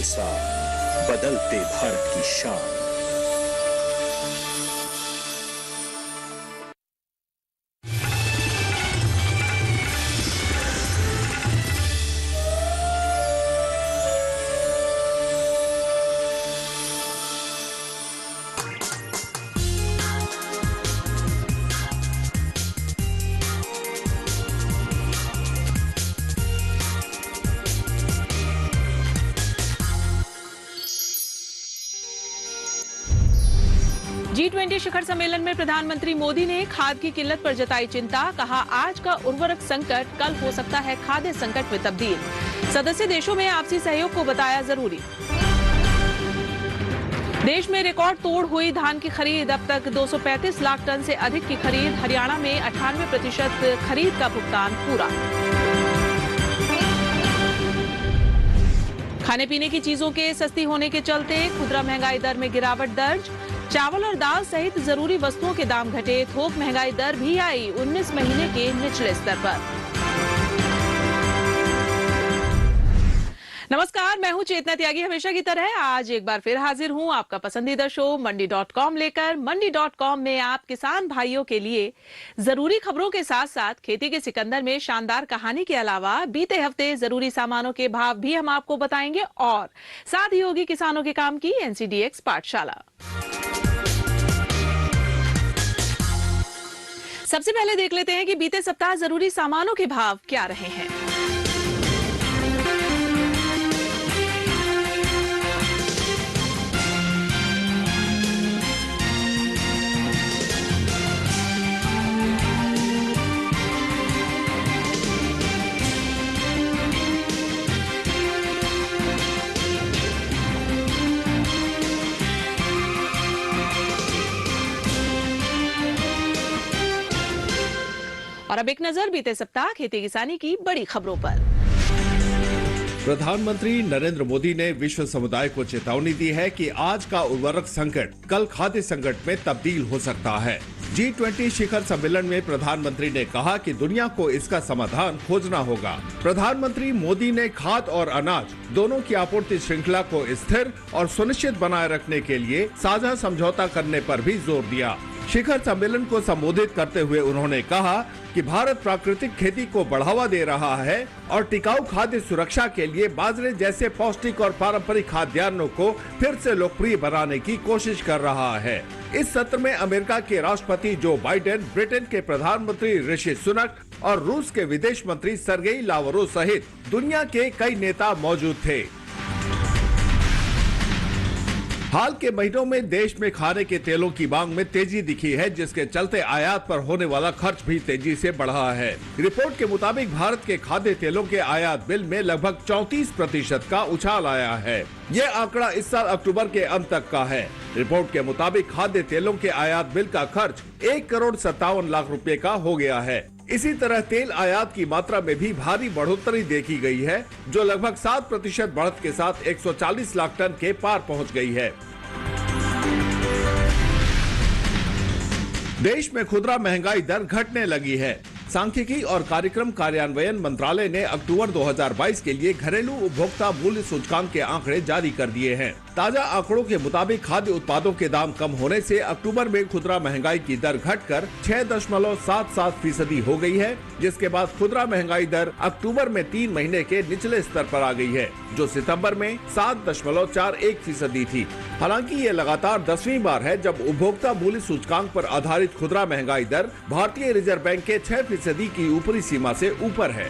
साथ बदलते भारत की शान। G20 शिखर सम्मेलन में प्रधानमंत्री मोदी ने खाद की किल्लत पर जताई चिंता। कहा, आज का उर्वरक संकट कल हो सकता है खाद्य संकट में तब्दील। सदस्य देशों में आपसी सहयोग को बताया जरूरी। देश में रिकॉर्ड तोड़ हुई धान की खरीद। अब तक 235 लाख टन से अधिक की खरीद। हरियाणा में 98% खरीद का भुगतान पूरा। खाने पीने की चीजों के सस्ती होने के चलते खुदरा महंगाई दर में गिरावट दर्ज। चावल और दाल सहित जरूरी वस्तुओं के दाम घटे। थोक महंगाई दर भी आई 19 महीने के निचले स्तर पर। नमस्कार, मैं हूं चेतना त्यागी। हमेशा की तरह आज एक बार फिर हाजिर हूं आपका पसंदीदा शो मंडी.com लेकर। मंडी.com में आप किसान भाइयों के लिए जरूरी खबरों के साथ साथ खेती के सिकंदर में शानदार कहानी के अलावा बीते हफ्ते जरूरी सामानों के भाव भी हम आपको बताएंगे और साथ ही होगी किसानों के काम की NCDX पाठशाला। सबसे पहले देख लेते हैं कि बीते सप्ताह जरूरी सामानों के भाव क्या रहे हैं। और अब एक नजर बीते सप्ताह खेती किसानी की बड़ी खबरों पर। प्रधानमंत्री नरेंद्र मोदी ने विश्व समुदाय को चेतावनी दी है कि आज का उर्वरक संकट कल खाद्य संकट में तब्दील हो सकता है। G20 शिखर सम्मेलन में प्रधानमंत्री ने कहा कि दुनिया को इसका समाधान खोजना होगा। प्रधानमंत्री मोदी ने खाद और अनाज दोनों की आपूर्ति श्रृंखला को स्थिर और सुनिश्चित बनाए रखने के लिए साझा समझौता करने पर भी जोर दिया। शिखर सम्मेलन को संबोधित करते हुए उन्होंने कहा कि भारत प्राकृतिक खेती को बढ़ावा दे रहा है और टिकाऊ खाद्य सुरक्षा के लिए बाजरे जैसे पौष्टिक और पारंपरिक खाद्यान्नों को फिर से लोकप्रिय बनाने की कोशिश कर रहा है। इस सत्र में अमेरिका के राष्ट्रपति जो बाइडेन, ब्रिटेन के प्रधानमंत्री ऋषि सुनक और रूस के विदेश मंत्री सर्गेई लावरोव सहित दुनिया के कई नेता मौजूद थे। हाल के महीनों में देश में खाने के तेलों की मांग में तेजी दिखी है, जिसके चलते आयात पर होने वाला खर्च भी तेजी से बढ़ा है। रिपोर्ट के मुताबिक भारत के खाद्य तेलों के आयात बिल में लगभग 34% का उछाल आया है। यह आंकड़ा इस साल अक्टूबर के अंत तक का है। रिपोर्ट के मुताबिक खाद्य तेलों के आयात बिल का खर्च 1,57 करोड़ रुपए का हो गया है। इसी तरह तेल आयात की मात्रा में भी भारी बढ़ोतरी देखी गई है, जो लगभग 7% बढ़त के साथ 140 लाख टन के पार पहुंच गई है। देश में खुदरा महंगाई दर घटने लगी है। सांख्यिकी और कार्यक्रम कार्यान्वयन मंत्रालय ने अक्टूबर 2022 के लिए घरेलू उपभोक्ता मूल्य सूचकांक के आंकड़े जारी कर दिए हैं। ताजा आंकड़ों के मुताबिक खाद्य उत्पादों के दाम कम होने से अक्टूबर में खुदरा महंगाई की दर घटकर 6.77% हो गई है, जिसके बाद खुदरा महंगाई दर अक्टूबर में 3 महीने के निचले स्तर पर आ गई है, जो सितंबर में 7.41% थी। हालांकि ये लगातार 10वीं बार है जब उपभोक्ता मूल्य सूचकांक पर आधारित खुदरा महंगाई दर भारतीय रिजर्व बैंक के 6% की ऊपरी सीमा से ऊपर है।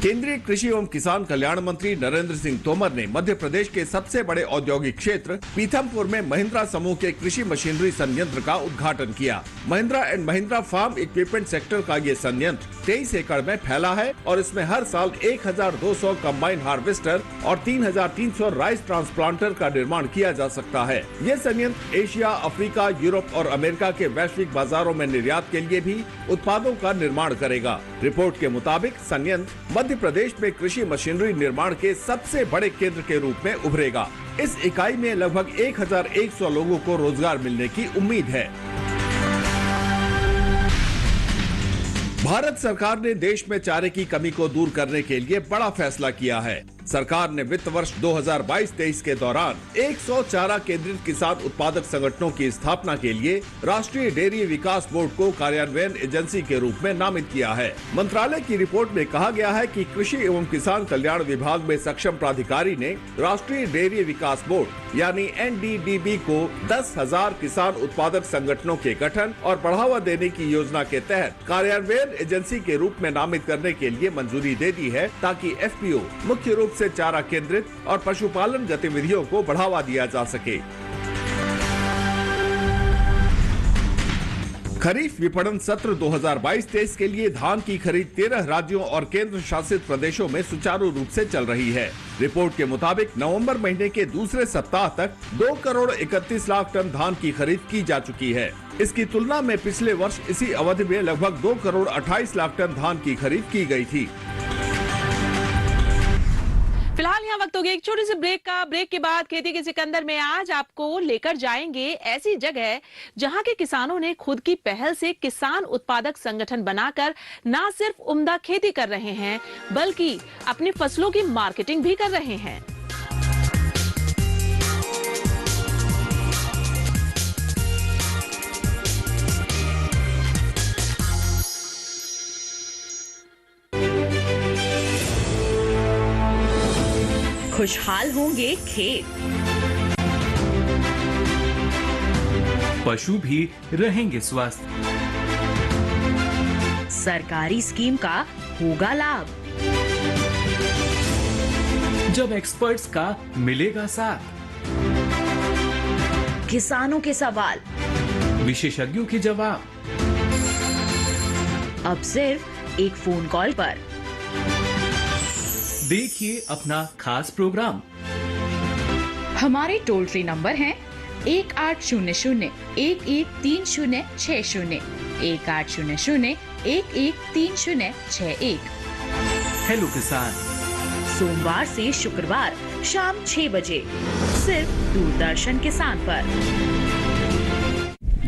केंद्रीय कृषि एवं किसान कल्याण मंत्री नरेंद्र सिंह तोमर ने मध्य प्रदेश के सबसे बड़े औद्योगिक क्षेत्र पीथमपुर में महिंद्रा समूह के कृषि मशीनरी संयंत्र का उद्घाटन किया। Mahindra and Mahindra farm equipment sector का ये संयंत्र 23 एकड़ में फैला है और इसमें हर साल 1,200 कंबाइन हार्वेस्टर और 3,300 राइस ट्रांसप्लांटर का निर्माण किया जा सकता है। ये संयंत्र एशिया, अफ्रीका, यूरोप और अमेरिका के वैश्विक बाजारों में निर्यात के लिए भी उत्पादों का निर्माण करेगा। रिपोर्ट के मुताबिक संयंत्र मध्य प्रदेश में कृषि मशीनरी निर्माण के सबसे बड़े केंद्र के रूप में उभरेगा। इस इकाई में लगभग 1,100 लोगों को रोजगार मिलने की उम्मीद है। भारत सरकार ने देश में चारे की कमी को दूर करने के लिए बड़ा फैसला किया है। सरकार ने वित्त वर्ष 2022-23 के दौरान 100 चारा केंद्रित किसान उत्पादक संगठनों की स्थापना के लिए राष्ट्रीय डेयरी विकास बोर्ड को कार्यान्वयन एजेंसी के रूप में नामित किया है। मंत्रालय की रिपोर्ट में कहा गया है कि कृषि एवं किसान कल्याण विभाग में सक्षम प्राधिकारी ने राष्ट्रीय डेयरी विकास बोर्ड यानी NDDB को 10,000 किसान उत्पादक संगठनों के गठन और बढ़ावा देने की योजना के तहत कार्यान्वयन एजेंसी के रूप में नामित करने के लिए मंजूरी दे दी है, ताकि FPO मुख्य रूप से चारा केंद्रित और पशुपालन गतिविधियों को बढ़ावा दिया जा सके। खरीफ विपणन सत्र 2022-23 के लिए धान की खरीद 13 राज्यों और केंद्र शासित प्रदेशों में सुचारू रूप से चल रही है। रिपोर्ट के मुताबिक नवंबर महीने के दूसरे सप्ताह तक 2 करोड़ 31 लाख टन धान की खरीद की जा चुकी है। इसकी तुलना में पिछले वर्ष इसी अवधि में लगभग 2 करोड़ 28 लाख टन धान की खरीद की गई थी। फिलहाल यहाँ वक्त हो गया एक छोटे से ब्रेक का। ब्रेक के बाद खेती के सिकंदर में आज आपको लेकर जाएंगे ऐसी जगह जहाँ के किसानों ने खुद की पहल से किसान उत्पादक संगठन बनाकर न सिर्फ उम्दा खेती कर रहे हैं, बल्कि अपनी फसलों की मार्केटिंग भी कर रहे हैं। खुशहाल होंगे खेत, पशु भी रहेंगे स्वस्थ, सरकारी स्कीम का होगा लाभ, जब एक्सपर्ट्स का मिलेगा साथ, किसानों के सवाल, विशेषज्ञों के जवाब, अब सिर्फ एक फोन कॉल पर। देखिए अपना खास प्रोग्राम। हमारे टोल फ्री नंबर हैं 1800-113060, 1800-113061। हेलो किसान, सोमवार से शुक्रवार शाम 6 बजे सिर्फ दूरदर्शन किसान पर।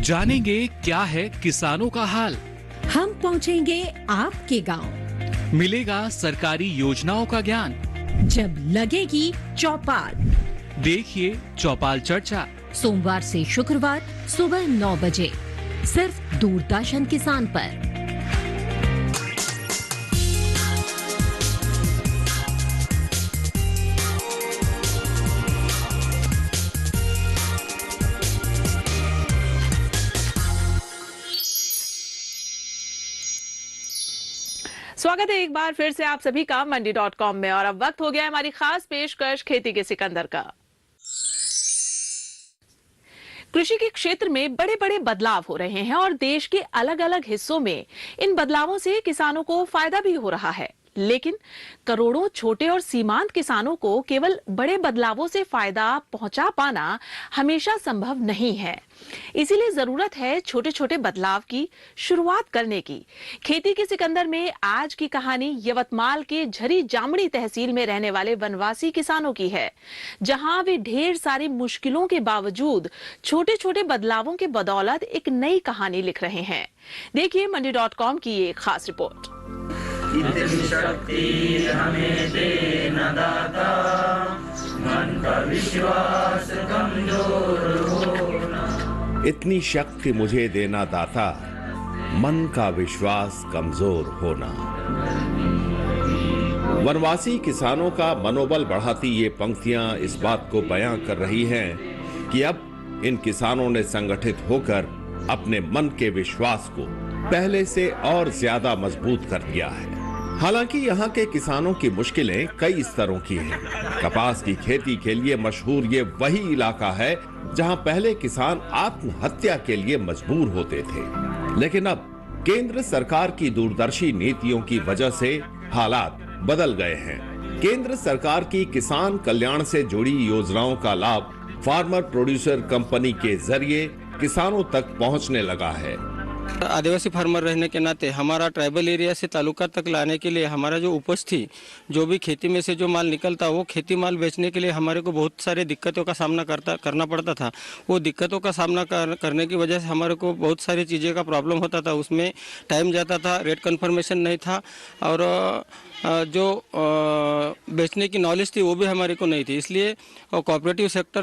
जानेंगे क्या है किसानों का हाल, हम पहुंचेंगे आपके गांव, मिलेगा सरकारी योजनाओं का ज्ञान, जब लगेगी चौपाल। देखिए चौपाल चर्चा सोमवार से शुक्रवार सुबह 9 बजे सिर्फ दूरदर्शन किसान पर। स्वागत है एक बार फिर से आप सभी का मंडी.com में। और अब वक्त हो गया है हमारी खास पेशकश खेती के सिकंदर का। कृषि के क्षेत्र में बड़े बड़े बदलाव हो रहे हैं और देश के अलग अलग हिस्सों में इन बदलावों से किसानों को फायदा भी हो रहा है, लेकिन करोड़ों छोटे और सीमांत किसानों को केवल बड़े बदलावों से फायदा पहुंचा पाना हमेशा संभव नहीं है। इसीलिए जरूरत है छोटे छोटे बदलाव की शुरुआत करने की। खेती के सिकंदर में आज की कहानी यवतमाल के झरी जामड़ी तहसील में रहने वाले वनवासी किसानों की है, जहां वे ढेर सारी मुश्किलों के बावजूद छोटे छोटे बदलावों के बदौलत एक नई कहानी लिख रहे हैं। देखिए मंडी.com की ये खास रिपोर्ट। इतनी शक्ति हमें दे न दाता, मन का विश्वास कमजोर होना। इतनी शक्ति मुझे देना दाता, मन का विश्वास कमजोर होना। वनवासी किसानों का मनोबल बढ़ाती ये पंक्तियां इस बात को बयां कर रही हैं कि अब इन किसानों ने संगठित होकर अपने मन के विश्वास को पहले से और ज्यादा मजबूत कर दिया है। हालांकि यहाँ के किसानों की मुश्किलें कई स्तरों की हैं। कपास की खेती के लिए मशहूर ये वही इलाका है जहाँ पहले किसान आत्महत्या के लिए मजबूर होते थे, लेकिन अब केंद्र सरकार की दूरदर्शी नीतियों की वजह से हालात बदल गए हैं। केंद्र सरकार की किसान कल्याण से जुड़ी योजनाओं का लाभ फार्मर प्रोड्यूसर कंपनी के जरिए किसानों तक पहुंचने लगा है। आदिवासी फार्मर रहने के नाते हमारा ट्राइबल एरिया से तालुका तक लाने के लिए हमारा जो उपज थी, जो भी खेती में से जो माल निकलता, वो खेती माल बेचने के लिए हमारे को बहुत सारे दिक्कतों का सामना करना पड़ता था। वो दिक्कतों का सामना करने की वजह से हमारे को बहुत सारी चीज़ें का प्रॉब्लम होता था। उसमें टाइम जाता था, रेट कन्फर्मेशन नहीं था, और जो बेचने की नॉलेज थी वो भी हमारे को नहीं थी। इसलिए कोऑपरेटिव सेक्टर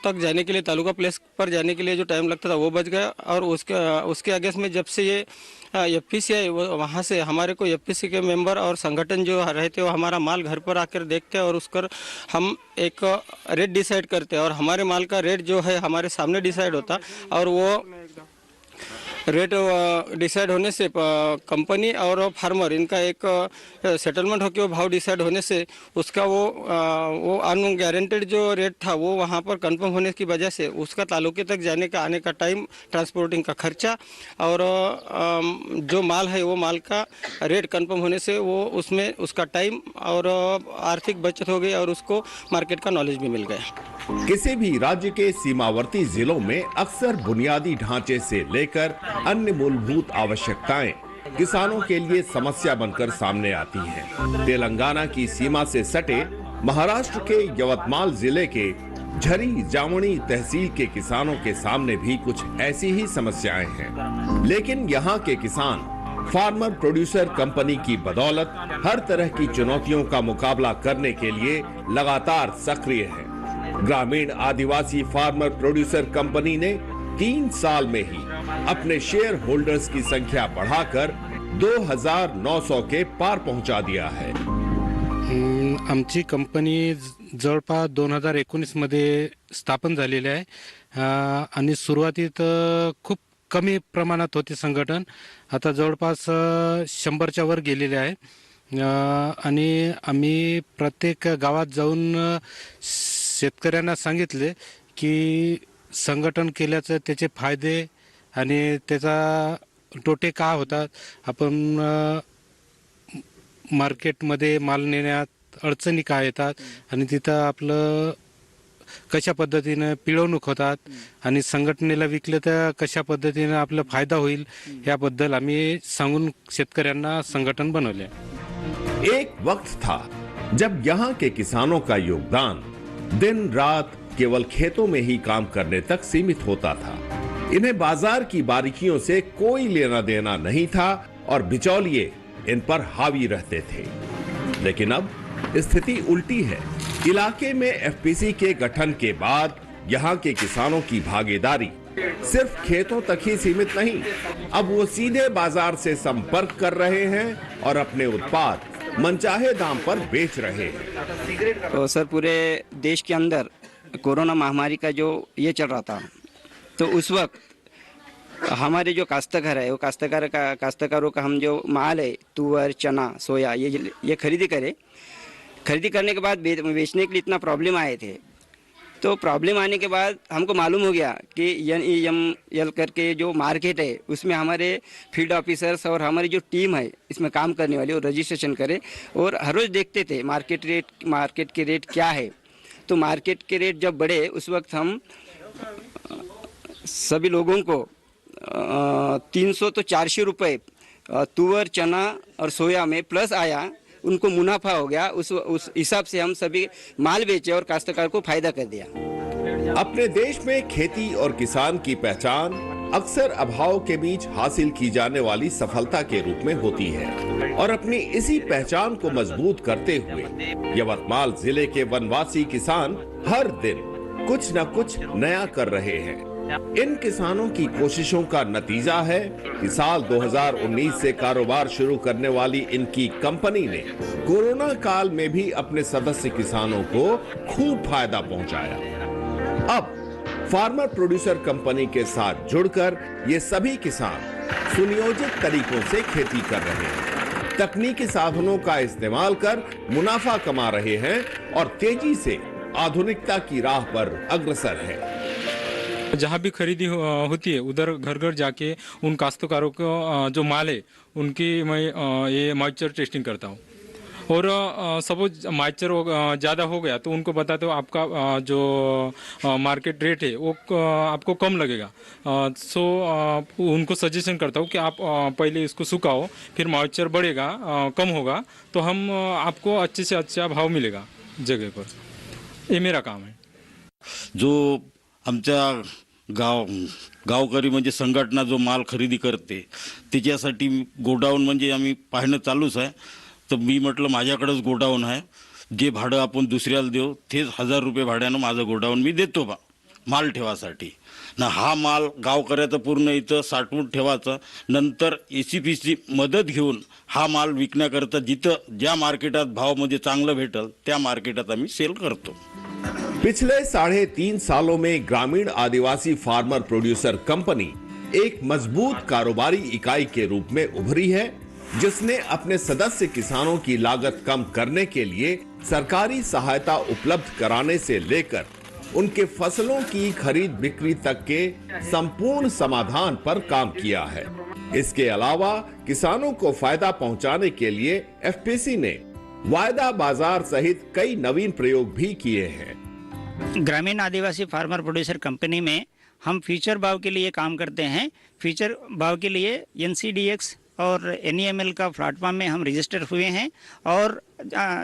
तक जाने के लिए, तालुका प्लेस पर जाने के लिए जो टाइम लगता था वो बच गया। और उसके अगेंस्ट में जब से ये एफपीसी आई, वहाँ से हमारे को एफपीसी के मेंबर और संगठन जो रहते वो हमारा माल घर पर आकर देखते हैं और उसकर हम एक रेट डिसाइड करते हैं। और हमारे माल का रेट जो है हमारे सामने डिसाइड होता, और वो रेट डिसाइड होने से कंपनी और फार्मर इनका एक सेटलमेंट होकर वो भाव डिसाइड होने से उसका वो अनगारंटेड जो रेट था वो वहाँ पर कंफर्म होने की वजह से उसका तालुके तक जाने का, आने का टाइम, ट्रांसपोर्टिंग का खर्चा और जो माल है वो माल का रेट कंफर्म होने से वो उसमें उसका टाइम और आर्थिक बचत हो गई और उसको मार्केट का नॉलेज भी मिल गया। किसी भी राज्य के सीमावर्ती जिलों में अक्सर बुनियादी ढांचे से लेकर अन्य मूलभूत आवश्यकताएं किसानों के लिए समस्या बनकर सामने आती हैं। तेलंगाना की सीमा से सटे महाराष्ट्र के यवतमाल जिले के झरी जामणी तहसील के किसानों के सामने भी कुछ ऐसी ही समस्याएं हैं। लेकिन यहाँ के किसान फार्मर प्रोड्यूसर कंपनी की बदौलत हर तरह की चुनौतियों का मुकाबला करने के लिए लगातार सक्रिय है। ग्रामीण आदिवासी फार्मर प्रोड्यूसर कंपनी ने 3 साल में ही अपने शेयर होल्डर्स की संख्या बढ़ाकर 2900 के पार पहुंचा दिया है। आमची कंपनी जवळपास 2019 मध्ये स्थापन झालेली आहे आणि सुरुवातीत खूप कमी प्रमाणात होते संघटन, आता जवळपास 100च्या वर गेलेले आहे। आणि आम्ही प्रत्येक गावात जाऊन शेतकऱ्यांना सांगितले की संघटन केल्याचे त्याचे फायदे आणि त्याचा तोटे काय होतात। आपण मार्केटमध्ये माल नेण्यात अडचणी काय येतात आणि तिथं आपलं कशा पद्धतीने पिळवणूक होतात आणि संघटनेला विकले तर कशा पद्धतीने आपला फायदा होईल याबद्दल आम्ही सांगून शेतकऱ्यांना संघटन बनवले। एक वक्त था जब यहाँ के किसानों का योगदान दिन रात केवल खेतों में ही काम करने तक सीमित होता था। इन्हें बाजार की बारीकियों से कोई लेना देना नहीं था और बिचौलिए इन पर हावी रहते थे। लेकिन अब स्थिति उल्टी है। इलाके में एफपीसी के गठन के बाद यहाँ के किसानों की भागीदारी सिर्फ खेतों तक ही सीमित नहीं, अब वो सीधे बाजार से संपर्क कर रहे हैं और अपने उत्पाद मनचाहे दाम पर बेच रहे हैं। तो सर पूरे देश के अंदर कोरोना महामारी का जो ये चल रहा था, तो उस वक्त हमारे जो काश्तकार है वो काश्तकारों का हम जो माल है तुअर चना सोया ये खरीदी करने के बाद बेचने के लिए इतना प्रॉब्लम आए थे। तो प्रॉब्लम आने के बाद हमको मालूम हो गया कि NEML करके जो मार्केट है उसमें हमारे फील्ड ऑफिसर्स और हमारी जो टीम है इसमें काम करने वाली वो रजिस्ट्रेशन करे और हर रोज़ देखते थे मार्केट के रेट क्या है। तो मार्केट के रेट जब बढ़े उस वक्त हम सभी लोगों को 300 तो 400 रुपये तुअर चना और सोया में प्लस आया, उनको मुनाफा हो गया। उस हिसाब से हम सभी माल बेचे और काश्तकार को फायदा कर दिया। अपने देश में खेती और किसान की पहचान अक्सर अभाव के बीच हासिल की जाने वाली सफलता के रूप में होती है और अपनी इसी पहचान को मजबूत करते हुए यवतमाल जिले के वनवासी किसान हर दिन कुछ न कुछ नया कर रहे हैं। इन किसानों की कोशिशों का नतीजा है कि साल 2019 से कारोबार शुरू करने वाली इनकी कंपनी ने कोरोना काल में भी अपने सदस्य किसानों को खूब फायदा पहुंचाया। अब फार्मर प्रोड्यूसर कंपनी के साथ जुड़कर ये सभी किसान सुनियोजित तरीकों से खेती कर रहे हैं, तकनीकी साधनों का इस्तेमाल कर मुनाफा कमा रहे हैं और तेजी से आधुनिकता की राह पर अग्रसर है। जहाँ भी खरीदी होती है उधर घर घर जाके उन काश्तकारों को जो माल है उनकी मैं ये मॉइस्चर टेस्टिंग करता हूँ और सपोज मॉइस्चर ज़्यादा हो गया तो उनको बताते हो आपका जो मार्केट रेट है वो आपको कम लगेगा। सो उनको सजेशन करता हूँ कि आप पहले इसको सुखाओ, फिर मॉइस्चर बढ़ेगा, कम होगा तो हम आपको अच्छे से अच्छा भाव मिलेगा जगह पर। ये मेरा काम है। जो आमच्या गावकरी म्हणजे संघटना जो माल खरेदी करते त्याच्यासाठी गोडाऊन म्हणजे आम्ही पाहणं चालूच आहे। तर मी म्हटलं माझ्याकडेच गोडाऊन आहे, जे भाडं आपण दुसऱ्याला देऊ तेच 1000 रुपये भाड्यानं माझं गोडाऊन मी देतो बा माल ठेवासाठी ना। हा माल गावकऱ्याचं पूर्ण इथं साठवून ठेवायचं, नंतर एसीपीची मदत घेऊन हा माल विकण्याकरता जिथं ज्या मार्केटात भाव म्हणजे चांगलं भेटल त्या मार्केटात आम्ही सेल करतो। पिछले 3.5 सालों में ग्रामीण आदिवासी फार्मर प्रोड्यूसर कंपनी एक मजबूत कारोबारी इकाई के रूप में उभरी है, जिसने अपने सदस्य किसानों की लागत कम करने के लिए सरकारी सहायता उपलब्ध कराने से लेकर उनके फसलों की खरीद बिक्री तक के संपूर्ण समाधान पर काम किया है। इसके अलावा किसानों को फायदा पहुंचाने के लिए एफपीसी ने वायदा बाजार सहित कई नवीन प्रयोग भी किए हैं। ग्रामीण आदिवासी फार्मर प्रोड्यूसर कंपनी में हम फ्यूचर भाव के लिए काम करते हैं। फ्यूचर भाव के लिए NCDX और NEML का प्लेटफॉर्म में हम रजिस्टर हुए हैं और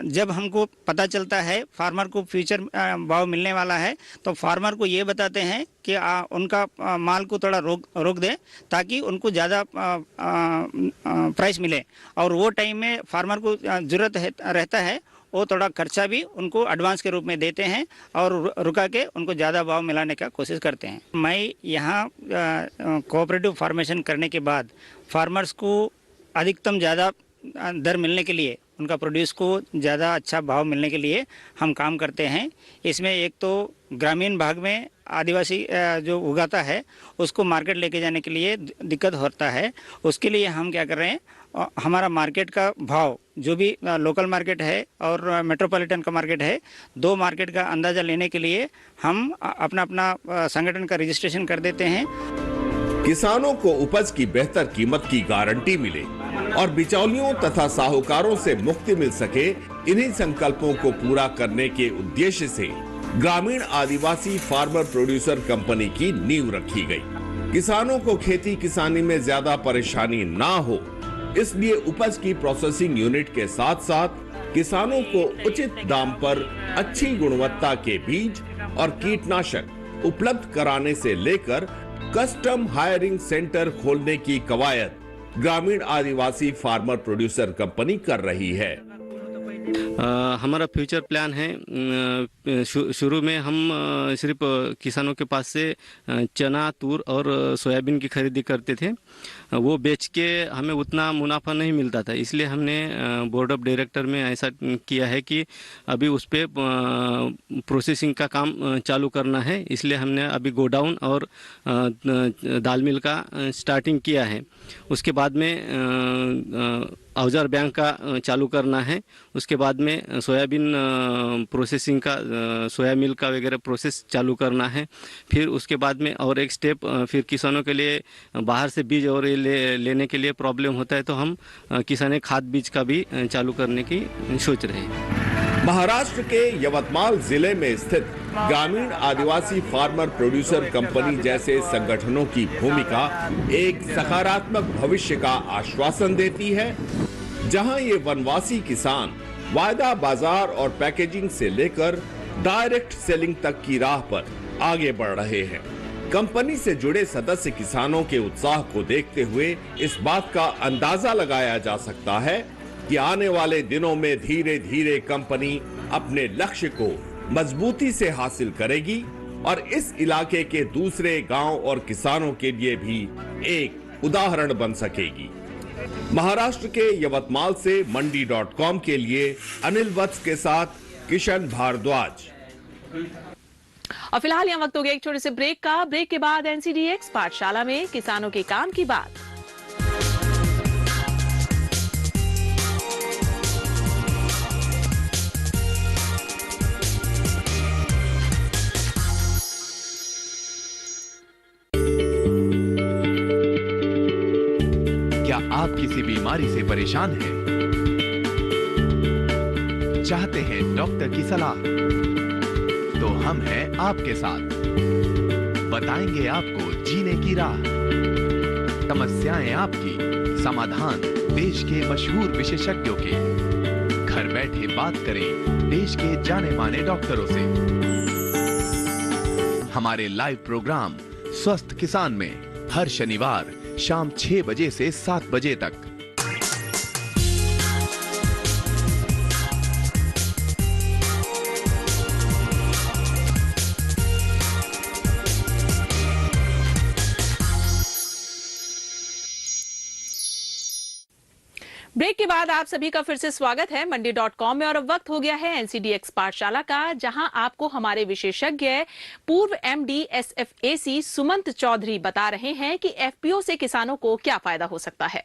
जब हमको पता चलता है फार्मर को फ्यूचर भाव मिलने वाला है तो फार्मर को ये बताते हैं कि उनका माल को थोड़ा रोक दें ताकि उनको ज़्यादा प्राइस मिले। और वो टाइम में फार्मर को ज़रूरत रहता है वो थोड़ा खर्चा भी उनको एडवांस के रूप में देते हैं और रुका के उनको ज़्यादा भाव मिलाने का कोशिश करते हैं। मैं यहाँ कोऑपरेटिव फार्मेशन करने के बाद फार्मर्स को अधिकतम ज़्यादा दर मिलने के लिए, उनका प्रोड्यूस को ज़्यादा अच्छा भाव मिलने के लिए हम काम करते हैं। इसमें एक तो ग्रामीण भाग में आदिवासी जो उगाता है उसको मार्केट लेके जाने के लिए दिक्कत होता है। उसके लिए हम क्या कर रहे हैं, हमारा मार्केट का भाव जो भी लोकल मार्केट है और मेट्रोपॉलिटन का मार्केट है, दो मार्केट का अंदाज़ा लेने के लिए हम अपना संगठन का रजिस्ट्रेशन कर देते हैं। किसानों को उपज की बेहतर कीमत की गारंटी मिले और बिचौलियों तथा साहूकारों से मुक्ति मिल सके, इन्हीं संकल्पों को पूरा करने के उद्देश्य से ग्रामीण आदिवासी फार्मर प्रोड्यूसर कंपनी की नींव रखी गई। किसानों को खेती किसानी में ज्यादा परेशानी ना हो, इसलिए उपज की प्रोसेसिंग यूनिट के साथ साथ किसानों को उचित दाम पर अच्छी गुणवत्ता के बीज और कीटनाशक उपलब्ध कराने से लेकर कस्टम हायरिंग सेंटर खोलने की कवायद ग्रामीण आदिवासी फार्मर प्रोड्यूसर कंपनी कर रही है। हमारा फ्यूचर प्लान है, शुरू में हम सिर्फ किसानों के पास से चना, तूर और सोयाबीन की खरीदी करते थे। वो बेच के हमें उतना मुनाफा नहीं मिलता था, इसलिए हमने बोर्ड ऑफ डायरेक्टर में ऐसा किया है कि अभी उस पर प्रोसेसिंग का काम चालू करना है। इसलिए हमने अभी गोडाउन और दाल मिल का स्टार्टिंग किया है। उसके बाद में औजार बैंक का चालू करना है। उसके बाद में सोयाबीन प्रोसेसिंग का, सोया मिल का वगैरह प्रोसेस चालू करना है। फिर उसके बाद में और एक स्टेप, फिर किसानों के लिए बाहर से बीज और लेने के लिए प्रॉब्लम होता है तो हम किसानी खाद बीज का भी चालू करने की सोच रहे हैं। महाराष्ट्र के यवतमाल जिले में स्थित ग्रामीण आदिवासी फार्मर प्रोड्यूसर कंपनी जैसे संगठनों की भूमिका एक सकारात्मक भविष्य का आश्वासन देती है, जहां ये वनवासी किसान वायदा बाजार और पैकेजिंग से लेकर डायरेक्ट सेलिंग तक की राह पर आगे बढ़ रहे हैं। कंपनी से जुड़े सदस्य किसानों के उत्साह को देखते हुए इस बात का अंदाजा लगाया जा सकता है कि आने वाले दिनों में धीरे धीरे कंपनी अपने लक्ष्य को मजबूती से हासिल करेगी और इस इलाके के दूसरे गांव और किसानों के लिए भी एक उदाहरण बन सकेगी। महाराष्ट्र के यवतमाल से मंडी.com के लिए अनिल वत्स के साथ किशन भारद्वाज। और फिलहाल यहाँ वक्त हो गया एक छोटे से ब्रेक का। ब्रेक के बाद NCDX पाठशाला में किसानों के काम की बात। क्या आप किसी बीमारी से परेशान हैं? चाहते हैं डॉक्टर की सलाह, तो हम हैं आपके साथ। बताएंगे आपको जीने की राह, समस्याएं आपकी, समाधान देश के मशहूर विशेषज्ञों के। घर बैठे बात करें देश के जाने माने डॉक्टरों से। हमारे लाइव प्रोग्राम स्वस्थ किसान में हर शनिवार शाम 6 बजे से 7 बजे तक। ब्रेक के बाद आप सभी का फिर से स्वागत है मंडी.com में। और अब वक्त हो गया है NCDX पाठशाला का, जहां आपको हमारे विशेषज्ञ पूर्व MD SFAC सुमंत चौधरी बता रहे हैं कि FPO से किसानों को क्या फायदा हो सकता है।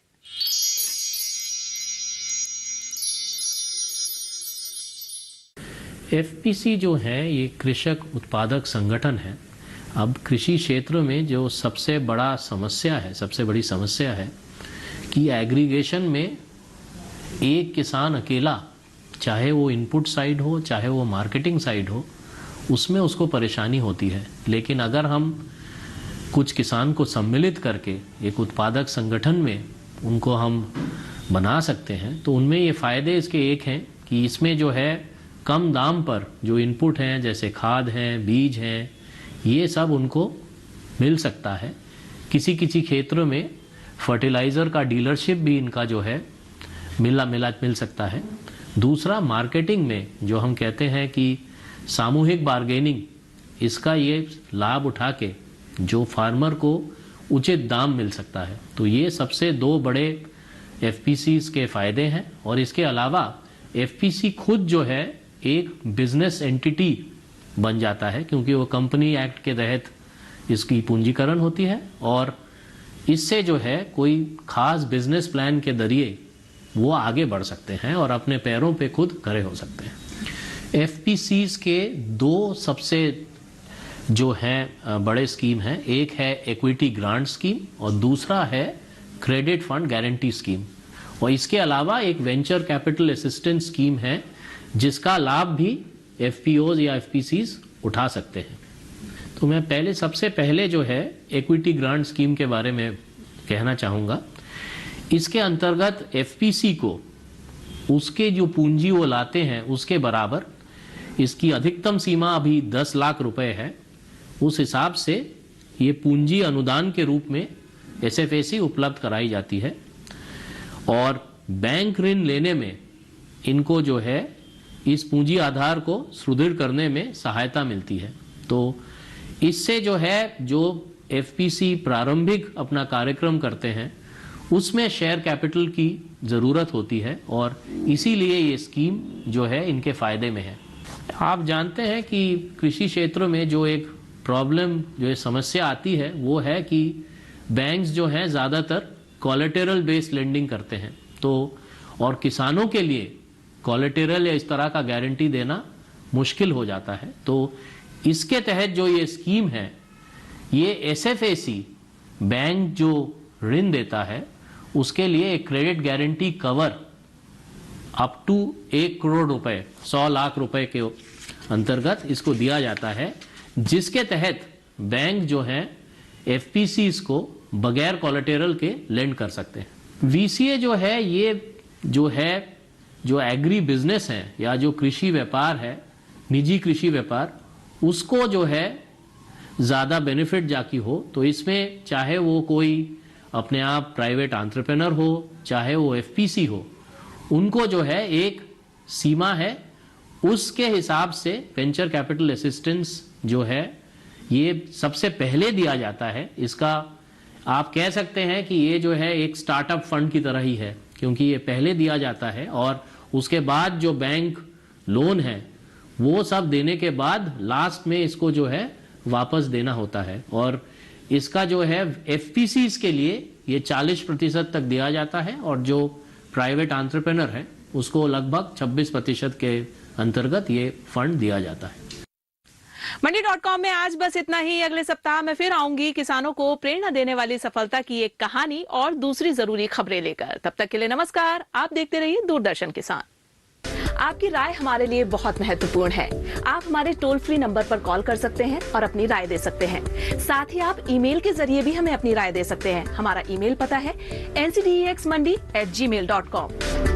FPC जो है ये कृषक उत्पादक संगठन है। अब कृषि क्षेत्र में जो सबसे बड़ा समस्या है, सबसे बड़ी समस्या है कि एग्रीगेशन में एक किसान अकेला, चाहे वो इनपुट साइड हो चाहे वो मार्केटिंग साइड हो, उसमें उसको परेशानी होती है। लेकिन अगर हम कुछ किसान को सम्मिलित करके एक उत्पादक संगठन में उनको हम बना सकते हैं, तो उनमें ये फ़ायदे इसके एक हैं कि इसमें जो है कम दाम पर जो इनपुट हैं, जैसे खाद हैं, बीज हैं, ये सब उनको मिल सकता है। किसी किसी क्षेत्रों में फर्टिलाइज़र का डीलरशिप भी इनका जो है मिल सकता है। दूसरा, मार्केटिंग में जो हम कहते हैं कि सामूहिक बार्गेनिंग, इसका ये लाभ उठा के जो फार्मर को उचित दाम मिल सकता है। तो ये सबसे 2 बड़े FPCs के फ़ायदे हैं। और इसके अलावा FPC खुद जो है एक बिजनेस एंटिटी बन जाता है, क्योंकि वो कंपनी एक्ट के तहत इसकी पूंजीकरण होती है और इससे जो है कोई खास बिजनेस प्लान के जरिए वो आगे बढ़ सकते हैं और अपने पैरों पे खुद खड़े हो सकते हैं। FPCs के 2 सबसे जो हैं बड़े स्कीम हैं, एक है इक्विटी ग्रांट स्कीम और दूसरा है क्रेडिट फंड गारंटी स्कीम। और इसके अलावा एक वेंचर कैपिटल असिस्टेंस स्कीम है, जिसका लाभ भी FPOs या FPCs उठा सकते हैं। तो मैं सबसे पहले जो है इक्विटी ग्रांट स्कीम के बारे में कहना चाहूँगा। इसके अंतर्गत FPC को उसके जो पूंजी वो लाते हैं उसके बराबर, इसकी अधिकतम सीमा अभी 10 लाख रुपए है, उस हिसाब से ये पूंजी अनुदान के रूप में SFAC उपलब्ध कराई जाती है। और बैंक ऋण लेने में इनको जो है इस पूंजी आधार को सुदृढ़ करने में सहायता मिलती है। तो इससे जो है जो FPC प्रारंभिक अपना कार्यक्रम करते हैं उसमें शेयर कैपिटल की ज़रूरत होती है और इसीलिए ये स्कीम जो है इनके फ़ायदे में है। आप जानते हैं कि कृषि क्षेत्र में जो एक प्रॉब्लम, जो समस्या आती है, वो है कि बैंक्स जो हैं ज़्यादातर कोलेटरल बेस्ड लेंडिंग करते हैं। तो और किसानों के लिए कोलेटरल या इस तरह का गारंटी देना मुश्किल हो जाता है। तो इसके तहत जो ये स्कीम है, ये SFAC बैंक जो ऋण देता है उसके लिए एक credit guarantee cover up to 1 crore रुपए, 100 लाख रुपए के अंतर्गत इसको दिया जाता है, जिसके तहत बैंक जो है FPCs को बगैर कोलेटरल के लेंड कर सकते हैं। VCA जो है ये जो एग्री बिजनेस है या जो कृषि व्यापार है, निजी कृषि व्यापार, उसको जो है ज़्यादा बेनिफिट जाकी हो। तो इसमें चाहे वो कोई अपने आप प्राइवेट एंटरप्रेन्योर हो, चाहे वो FPC हो, उनको जो है एक सीमा है, उसके हिसाब से वेंचर कैपिटल असिस्टेंस जो है ये सबसे पहले दिया जाता है। इसका आप कह सकते हैं कि ये जो है एक स्टार्टअप फंड की तरह ही है, क्योंकि ये पहले दिया जाता है और उसके बाद जो बैंक लोन है वो सब देने के बाद लास्ट में इसको जो है वापस देना होता है। और इसका जो है FPCs के लिए ये 40% तक दिया जाता है और जो प्राइवेट एंटरप्रेन्योर है उसको लगभग 26% के अंतर्गत ये फंड दिया जाता है। मंडी.com में आज बस इतना ही। अगले सप्ताह मैं फिर आऊंगी किसानों को प्रेरणा देने वाली सफलता की एक कहानी और दूसरी जरूरी खबरें लेकर। तब तक के लिए नमस्कार। आप देखते रहिए दूरदर्शन किसान। आपकी राय हमारे लिए बहुत महत्वपूर्ण है। आप हमारे टोल फ्री नंबर पर कॉल कर सकते हैं और अपनी राय दे सकते हैं। साथ ही आप ईमेल के जरिए भी हमें अपनी राय दे सकते हैं। हमारा ईमेल पता है ncdexmandi@gmail.com।